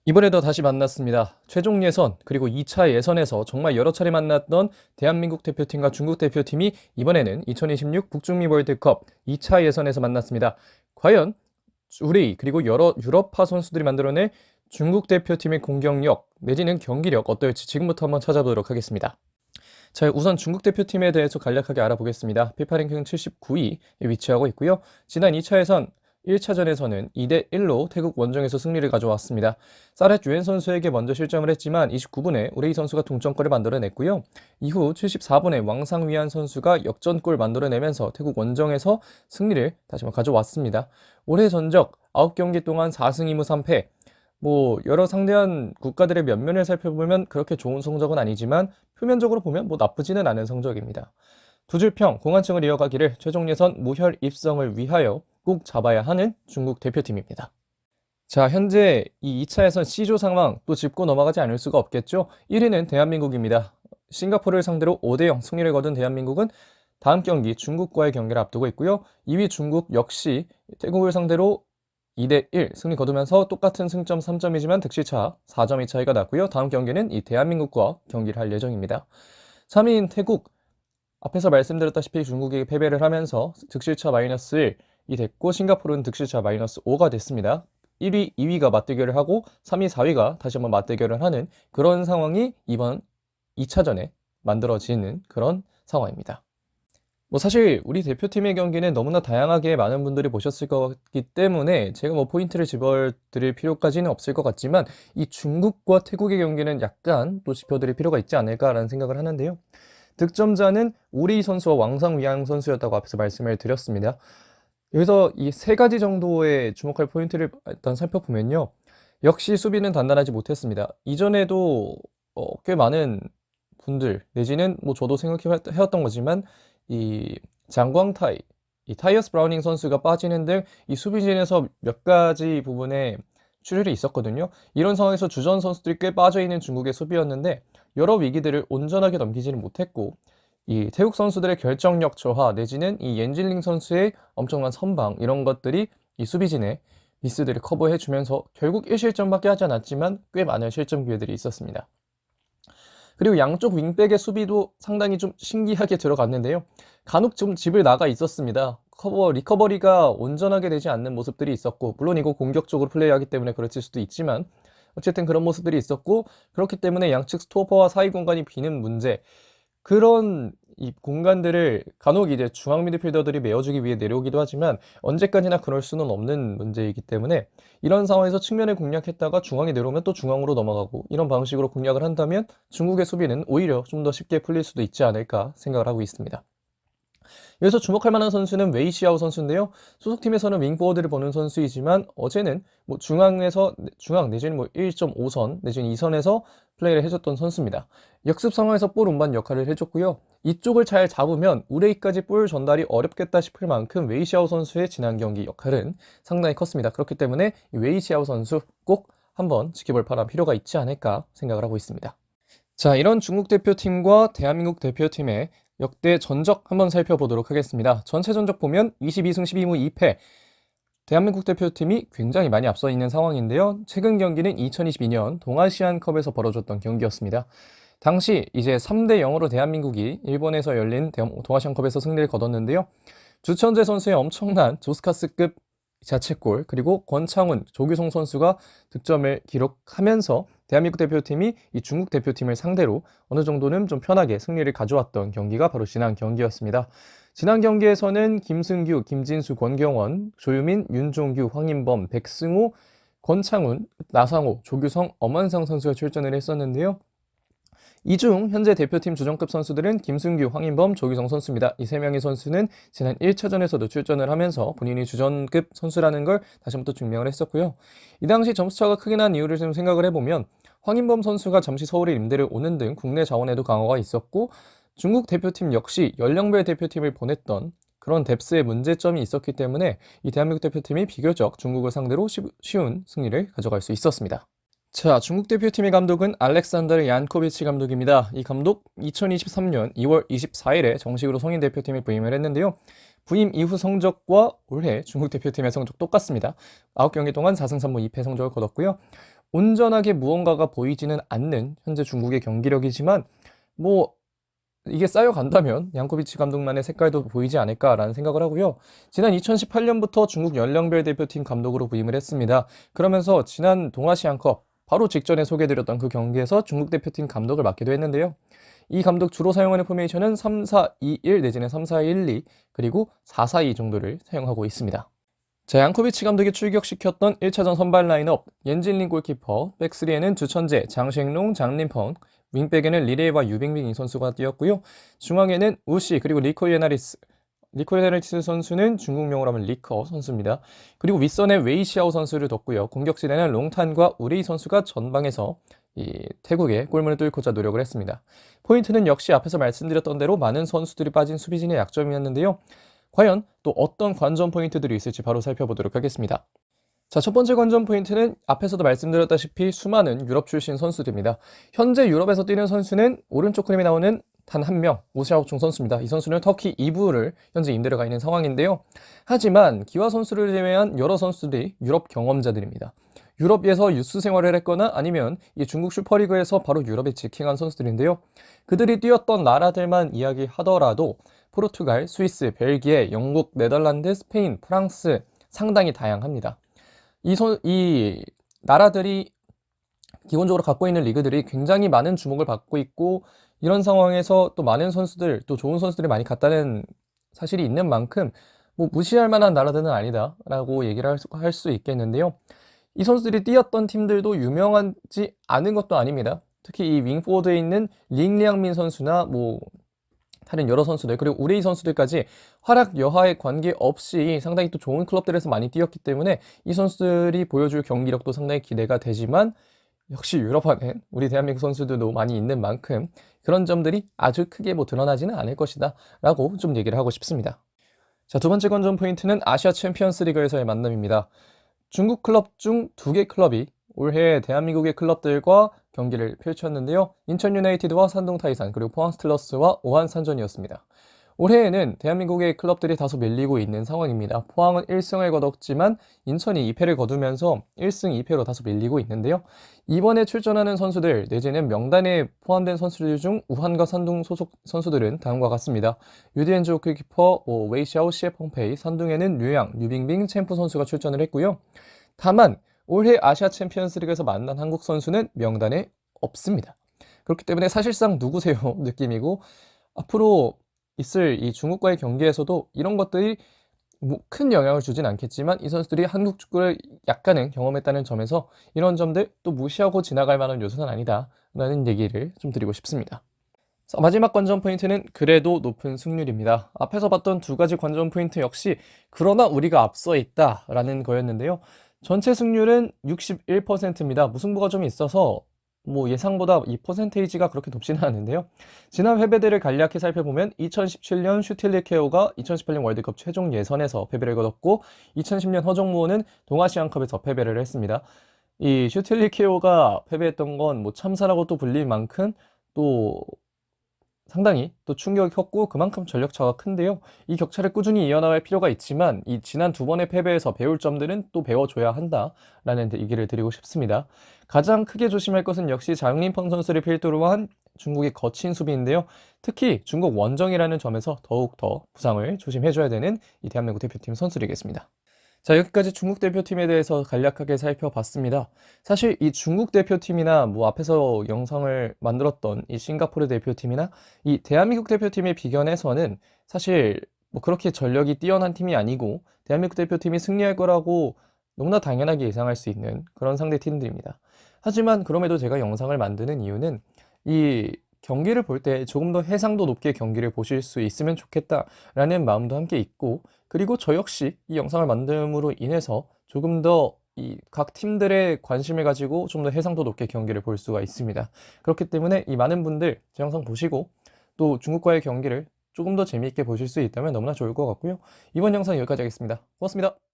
이번에도 다시 만났습니다. 최종 예선 그리고 2차 예선에서 정말 여러 차례 만났던 대한민국 대표팀과 중국 대표팀이 이번에는 2026 북중미 월드컵 2차 예선에서 만났습니다. 과연 우리 그리고 여러 유럽파 선수들이 만들어낼 중국 대표팀의 공격력 내지는 경기력 어떨지 지금부터 한번 찾아보도록 하겠습니다. 자, 우선 중국 대표팀에 대해서 간략하게 알아보겠습니다. 피파 랭킹 79위에 위치하고 있고요. 지난 2차 예선 1차전에서는 2대1로 태국 원정에서 승리를 가져왔습니다. 사렛 유엔 선수에게 먼저 실점을 했지만 29분에 우레이 선수가 동점골을 만들어냈고요. 이후 74분에 왕상위안 선수가 역전골 만들어내면서 태국 원정에서 승리를 다시 한번 가져왔습니다. 올해 전적 9경기 동안 4승 2무 3패. 여러 상대한 국가들의 면면을 살펴보면 그렇게 좋은 성적은 아니지만 표면적으로 보면 나쁘지는 않은 성적입니다. 두 줄평 공안층을 이어가기를 최종 예선 무혈 입성을 위하여 꼭 잡아야 하는 중국 대표팀입니다. 자, 현재 이 2차 예선 C조 상황 또 짚고 넘어가지 않을 수가 없겠죠. 1위는 대한민국입니다. 싱가포르를 상대로 5대0 승리를 거둔 대한민국은 다음 경기 중국과의 경기를 앞두고 있고요. 2위 중국 역시 태국을 상대로 2대1 승리 거두면서 똑같은 승점 3점이지만 득실차 4점의 차이가 났고요. 다음 경기는 이 대한민국과 경기를 할 예정입니다. 3위인 태국, 앞에서 말씀드렸다시피 중국에게 패배를 하면서 득실차 마이너스 1이 됐고 싱가포르는 득실차 마이너스 5가 됐습니다. 1위, 2위가 맞대결을 하고 3위, 4위가 다시 한번 맞대결을 하는 그런 상황이 이번 2차전에 만들어지는 그런 상황입니다. 사실 우리 대표팀의 경기는 너무나 다양하게 많은 분들이 보셨을 거기 때문에 제가 포인트를 집어드릴 필요까지는 없을 것 같지만 이 중국과 태국의 경기는 약간 또 짚어드릴 필요가 있지 않을까라는 생각을 하는데요. 득점자는 우리 선수와 왕상위안 선수였다고 앞에서 말씀을 드렸습니다. 여기서 이 세 가지 정도의 주목할 포인트를 일단 살펴보면요. 역시 수비는 단단하지 못했습니다. 이전에도 꽤 많은 분들 내지는 저도 생각해왔던 거지만 이 장광타이, 이 타이어스 브라우닝 선수가 빠지는 등 이 수비진에서 몇 가지 부분에 출혈이 있었거든요. 이런 상황에서 주전 선수들이 꽤 빠져있는 중국의 수비였는데 여러 위기들을 온전하게 넘기지는 못했고 이 태국 선수들의 결정력 저하 내지는 이 옌질링 선수의 엄청난 선방 이런 것들이 이 수비진의 미스들을 커버해주면서 결국 1실점밖에 하지 않았지만 꽤 많은 실점 기회들이 있었습니다. 그리고 양쪽 윙백의 수비도 상당히 좀 신기하게 들어갔는데요. 간혹 좀 집을 나가 있었습니다. 리커버리가 온전하게 되지 않는 모습들이 있었고 물론 이거 공격적으로 플레이하기 때문에 그랬을 수도 있지만 어쨌든 그런 모습들이 있었고 그렇기 때문에 양측 스토퍼와 사이 공간이 비는 문제 그런 이 공간들을 간혹 이제 중앙 미드필더들이 메워주기 위해 내려오기도 하지만 언제까지나 그럴 수는 없는 문제이기 때문에 이런 상황에서 측면을 공략했다가 중앙에 내려오면 또 중앙으로 넘어가고 이런 방식으로 공략을 한다면 중국의 수비는 오히려 좀 더 쉽게 풀릴 수도 있지 않을까 생각을 하고 있습니다. 여기서 주목할 만한 선수는 웨이시아오 선수인데요. 소속팀에서는 윙포워드를 보는 선수이지만 어제는 중앙 내지는 1.5선 내지는 2선에서 플레이를 해줬던 선수입니다. 역습 상황에서 볼 운반 역할을 해줬고요. 이쪽을 잘 잡으면 우레이까지 볼 전달이 어렵겠다 싶을 만큼 웨이시아오 선수의 지난 경기 역할은 상당히 컸습니다. 그렇기 때문에 이 웨이시아오 선수 꼭 한번 지켜볼 필요가 있지 않을까 생각을 하고 있습니다. 자, 이런 중국 대표팀과 대한민국 대표팀의 역대 전적 한번 살펴보도록 하겠습니다. 전체 전적 보면 22승 12무 2패. 대한민국 대표팀이 굉장히 많이 앞서 있는 상황인데요. 최근 경기는 2022년 동아시안컵에서 벌어졌던 경기였습니다. 당시 이제 3대0으로 대한민국이 일본에서 열린 동아시안컵에서 승리를 거뒀는데요. 주천재 선수의 엄청난 조스카스급 자책골 그리고 권창훈, 조규성 선수가 득점을 기록하면서 대한민국 대표팀이 이 중국 대표팀을 상대로 어느 정도는 좀 편하게 승리를 가져왔던 경기가 바로 지난 경기였습니다. 지난 경기에서는 김승규, 김진수, 권경원, 조유민, 윤종규, 황인범, 백승호, 권창훈, 나상호, 조규성, 엄원상 선수가 출전을 했었는데요. 이 중 현재 대표팀 주전급 선수들은 김승규, 황인범, 조규성 선수입니다. 이 세 명의 선수는 지난 1차전에서도 출전을 하면서 본인이 주전급 선수라는 걸 다시 한번 또 증명을 했었고요. 이 당시 점수차가 크게 난 이유를 좀 생각을 해보면 황인범 선수가 잠시 서울에 임대를 오는 등 국내 자원에도 강화가 있었고 중국 대표팀 역시 연령별 대표팀을 보냈던 그런 뎁스의 문제점이 있었기 때문에 이 대한민국 대표팀이 비교적 중국을 상대로 쉬운 승리를 가져갈 수 있었습니다. 자, 중국 대표팀의 감독은 알렉산더 얀코비치 감독입니다. 이 감독 2023년 2월 24일에 정식으로 성인 대표팀에 부임을 했는데요. 부임 이후 성적과 올해 중국 대표팀의 성적 똑같습니다. 9경기 동안 4승 3무 2패 성적을 거뒀고요. 온전하게 무언가가 보이지는 않는 현재 중국의 경기력이지만 뭐 이게 쌓여간다면 양코비치 감독만의 색깔도 보이지 않을까라는 생각을 하고요. 지난 2018년부터 중국 연령별 대표팀 감독으로 부임을 했습니다. 그러면서 지난 동아시안컵 바로 직전에 소개해드렸던 그 경기에서 중국 대표팀 감독을 맡기도 했는데요. 이 감독 주로 사용하는 포메이션은 3-4-2-1 내지는 3-4-1-2 그리고 4-4-2 정도를 사용하고 있습니다. 자, 양코비치 감독이 출격시켰던 1차전 선발 라인업, 옌진린 골키퍼, 백3에는 주천재, 장쉥롱, 장린펑, 윙백에는 리레이와 유빙빙 이 선수가 뛰었고요. 중앙에는 우시 그리고 리코예나리스 선수는 중국명으로 하면 리커 선수입니다. 그리고 윗선에 웨이시아오 선수를 뒀고요. 공격진에는 롱탄과 우레이 선수가 전방에서 이 태국의 골문을 뚫고자 노력을 했습니다. 포인트는 역시 앞에서 말씀드렸던 대로 많은 선수들이 빠진 수비진의 약점이었는데요. 과연 또 어떤 관전 포인트들이 있을지 바로 살펴보도록 하겠습니다. 자, 첫 번째 관전 포인트는 앞에서도 말씀드렸다시피 수많은 유럽 출신 선수들입니다. 현재 유럽에서 뛰는 선수는 오른쪽 그림에 나오는 단 한 명, 오샤오충 선수입니다. 이 선수는 터키 2부를 현재 임대로 가 있는 상황인데요. 하지만 기화 선수를 제외한 여러 선수들이 유럽 경험자들입니다. 유럽에서 유스 생활을 했거나 아니면 이 중국 슈퍼리그에서 바로 유럽에 직행한 선수들인데요. 그들이 뛰었던 나라들만 이야기하더라도 포르투갈, 스위스, 벨기에, 영국, 네덜란드, 스페인, 프랑스 상당히 다양합니다. 이 나라들이 기본적으로 갖고 있는 리그들이 굉장히 많은 주목을 받고 있고 이런 상황에서 또 많은 선수들, 또 좋은 선수들이 많이 갔다는 사실이 있는 만큼 뭐 무시할 만한 나라들은 아니다라고 얘기를 할 수 있겠는데요. 이 선수들이 뛰었던 팀들도 유명하지 않은 것도 아닙니다. 특히 이 윙포워드에 있는 링리앙민 선수나 뭐 다른 여러 선수들 그리고 우레이 선수들까지 활약 여하에 관계없이 상당히 또 좋은 클럽들에서 많이 뛰었기 때문에 이 선수들이 보여줄 경기력도 상당히 기대가 되지만 역시 유럽화는 우리 대한민국 선수들도 많이 있는 만큼 그런 점들이 아주 크게 뭐 드러나지는 않을 것이다 라고 좀 얘기를 하고 싶습니다. 자, 두 번째 관전 포인트는 아시아 챔피언스 리그에서의 만남입니다. 중국 클럽 중 2개 클럽이 올해 대한민국의 클럽들과 경기를 펼쳤는데요. 인천 유나이티드와 산동 타이산 그리고 포항 스틸러스와 오한 산전이었습니다. 올해에는 대한민국의 클럽들이 다소 밀리고 있는 상황입니다. 포항은 1승을 거뒀지만 인천이 2패를 거두면서 1승 2패로 다소 밀리고 있는데요. 이번에 출전하는 선수들 내지는 명단에 포함된 선수들 중 우한과 산둥 소속 선수들은 다음과 같습니다. 유디엔즈 골키퍼 웨이샤오, 시에펑페이, 산둥에는 류양, 류빙빙, 챔프 선수가 출전을 했고요. 다만 올해 아시아 챔피언스리그에서 만난 한국 선수는 명단에 없습니다. 그렇기 때문에 사실상 누구세요 느낌이고 앞으로 있을 이 중국과의 경기에서도 이런 것들이 뭐 큰 영향을 주진 않겠지만 이 선수들이 한국 축구를 약간은 경험했다는 점에서 이런 점들 또 무시하고 지나갈 만한 요소는 아니다라는 얘기를 좀 드리고 싶습니다. 자, 마지막 관전 포인트는 그래도 높은 승률입니다. 앞에서 봤던 두 가지 관전 포인트 역시 그러나 우리가 앞서 있다라는 거였는데요. 전체 승률은 61%입니다. 무승부가 좀 있어서 뭐 예상보다 이 퍼센테이지가 그렇게 높지는 않은데요. 지난 패배들을 간략히 살펴보면 2017년 슈틸리케오가 2018년 월드컵 최종 예선에서 패배를 거뒀고 2010년 허정무호는 동아시안컵에서 패배를 했습니다. 이 슈틸리케오가 패배했던 건 뭐 참사라고 또 불릴 만큼 또 상당히 또 충격이 컸고 그만큼 전력차가 큰데요. 이 격차를 꾸준히 이어나갈 필요가 있지만 이 지난 두 번의 패배에서 배울 점들은 또 배워줘야 한다라는 얘기를 드리고 싶습니다. 가장 크게 조심할 것은 역시 장린펑 선수를 필두로 한 중국의 거친 수비인데요. 특히 중국 원정이라는 점에서 더욱더 부상을 조심해줘야 되는 이 대한민국 대표팀 선수들이겠습니다. 자, 여기까지 중국 대표팀에 대해서 간략하게 살펴봤습니다. 사실 이 중국 대표팀이나 뭐 앞에서 영상을 만들었던 이 싱가포르 대표팀이나 이 대한민국 대표팀의 비견에서는 사실 뭐 그렇게 전력이 뛰어난 팀이 아니고 대한민국 대표팀이 승리할 거라고 너무나 당연하게 예상할 수 있는 그런 상대 팀들입니다. 하지만 그럼에도 제가 영상을 만드는 이유는 이 경기를 볼 때 조금 더 해상도 높게 경기를 보실 수 있으면 좋겠다라는 마음도 함께 있고 그리고 저 역시 이 영상을 만듦으로 인해서 조금 더 이 각 팀들의 관심을 가지고 좀 더 해상도 높게 경기를 볼 수가 있습니다. 그렇기 때문에 이 많은 분들 제 영상 보시고 또 중국과의 경기를 조금 더 재미있게 보실 수 있다면 너무나 좋을 것 같고요. 이번 영상 여기까지 하겠습니다. 고맙습니다.